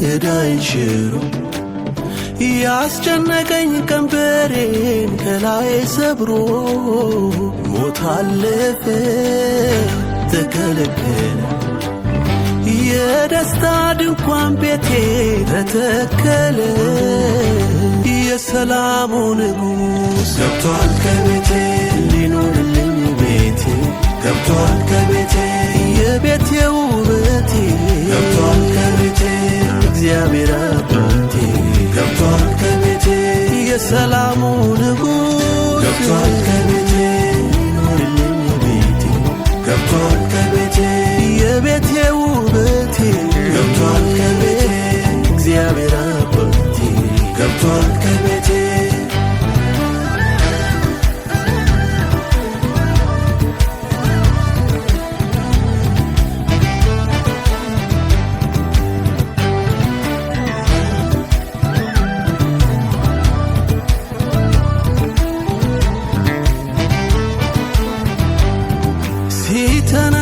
ዕዳዬን ሽሮ ያስጨነቀኝ ቀንበሬን ከላይ ሰብሮ ሞት አለፈ ተከለከለ የደስታ ድንኳን ቤቴ ተተከለ የሰላሙ ንጉሥ ገብቷል ከቤቴ ሊኖርልኝ ቤቴ ገብቷል ከቤቴ የቤቴ ውበቴ ገብቷል ከቤቴ እግዚአብሔር አባቴ ገብቷል ከቤቴ የሰላሙ ንጉሥ ገብቷል ከቤቴ ሊኖርልኝ ቤቴ ገብቷል ከቤቴ የቤቴ ውበቴ ገብቷል ከቤቴ እግዚአብሔር አባቴ ገብቷል ከቤቴ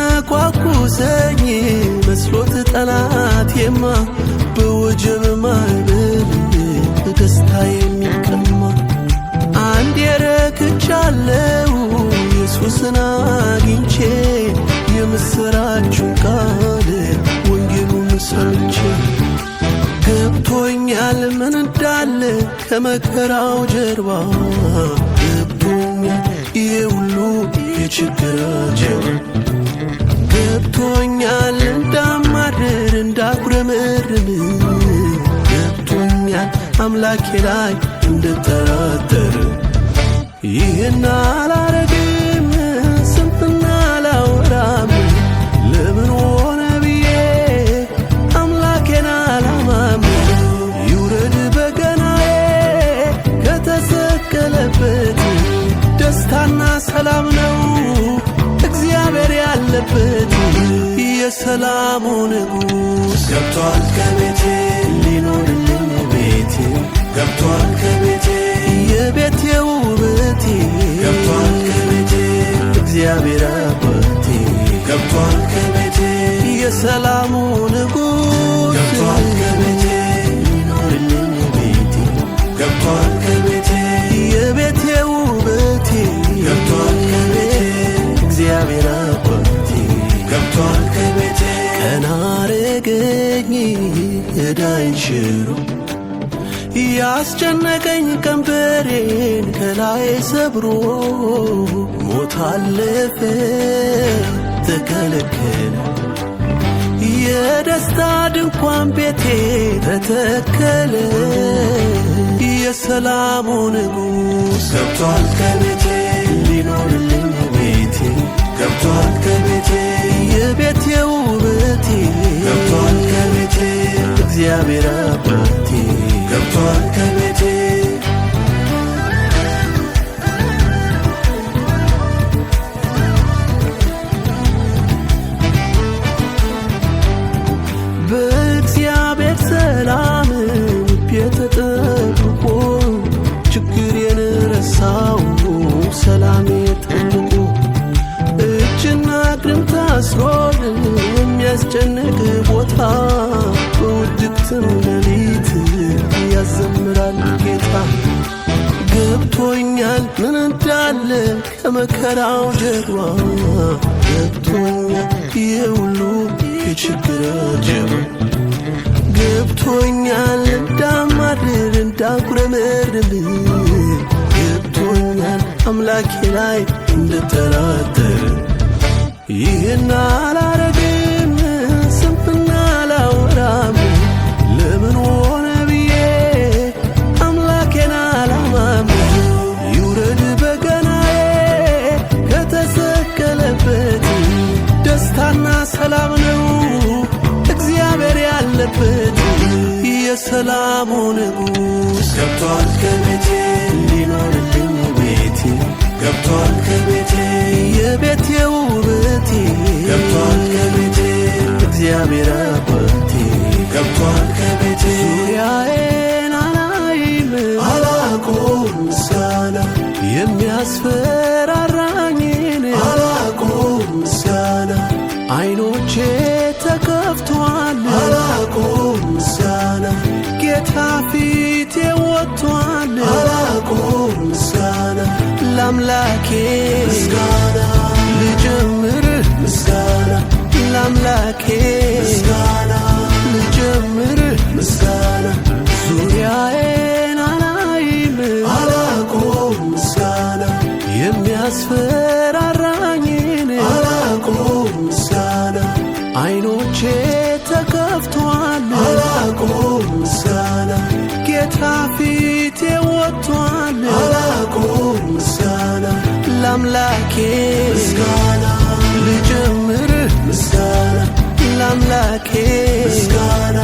ሲተነቋቁሰኝ መስሎት ጠላቴማ በወጀብ ማዕበል ደስታ የሚቀማ አንዴ ረክቻለሁ ኢየሱስን አግኝቼ የምስራቹን ቃል ወንጌሉን ሰምቼ ገብቶኛል ምን እንዳለ ከመከራው ጀርባ ገብቶኛል ይሄ ሁሉ የችግር ጀርባ ገብቶኛል እንዳማርር እንዳጉረመርም ገብቶኛል አምላኬ ላይ እንድጠራጠር ይህን አላረግም ስንፍና አላወራም ለምን ሆነ ብዬ አምላኬን አላማም ይውረድ በገናዬ ከተሰቀለበት ደስታና ሰላም ነው እግዚአብሔር ያለበት የሰላሙ ንጉሥ ገብቷል ከቤቴ ሊኖርልኝ ቤቴ ገብቷል ከቤቴ የቤቴ ውበቴ ገብቷል ከቤቴ እግዚአብሔር አባቴ ገብቷል ከቤቴ የሰላሙ ንጉሥ ገብቷል ከቤቴ ሊኖርልኝ ቤቴ ገብቷል ከቤቴ የቤቴ ውበቴ ገብቷል ከቤቴ እግዚአብሔር አባቴ ገብቷል ከቤቴ ቀና አረገኝ ዕዳዬን ሽሮ ያስጨነቀኝ ቀንበሬን ከላይ ሰብሮ ሞት አለፈ ተከለከለ የደስታ ድንኳን ቤቴ ተተከለ የሰላሙ ንጉሥ ገብቷል ከቤቴ ሊኖርልኝ ቤቴ ገብቷል ከቤቴ የቤቴ ውበቴ ገብቷል ከቤቴ እግዚአብሔር አባቴ ገብቷል ከቤቴ በእግዚአብሔር ሰላም ልቤ ተጠብቆ ችግሬን ረሳው ሰላሜ ጠብቆ እጅና እግርም ታስሮ የሚያስጨንቅ ቦታ በውድቅትም ሌሊት ያዘምራል ጌታ ገብቶኛል ምን እንዳለ ከመከራው ጀርባ ገብቶኛል ይሄ ሁሉ የችግር ጀርባ ገብቶኛል እንዳማርር እንዳጉረመርም ገብቶኛል አምላኬ ላይ እንድጠራጠር ይህን አላረግም ስንፍና አላወራም ለምን ሆነ ብዬ አምላኬን አላማም ይውረድ በገናዬ ከተሰቀለበት ደስታና ሰላም ነው እግዚአብሔር ያለበት የሰላሙ ንጉሥ ገብቷል ከቤቴ ሊኖርልኝ ቤቴ ገብቷል ከቤቴ የቤቴ ውበቴ ገብቷል ከቤቴ እግዚአብሔር አባቴ ገብቷል ከቤቴ ዙሪያዬን አላይም አላቆም ምስጋና የሚያስፈራራኝን አላቆም ምስጋና አይኖቼ ተከፍቷል አላቆም ፊቴ ወጥቷል አላቆም ምስጋና ለአምላኬ ምስጋና ልጀምር ምስጋና ለአምላኬ ምስጋና ልጀምር ምስጋና ዙሪያዬን አላይም አላቆም ምስጋና የሚያስፈራራኝን አላቆም ምስጋና አይኖቼ ተከፍቷል አላቆም ምስጋና ጌታ ፊቴ ወጥቷል አላቆም ምስጋና ለአምላኬ ምስጋና ልጀምር ምስጋና ለአምላኬ ምስጋና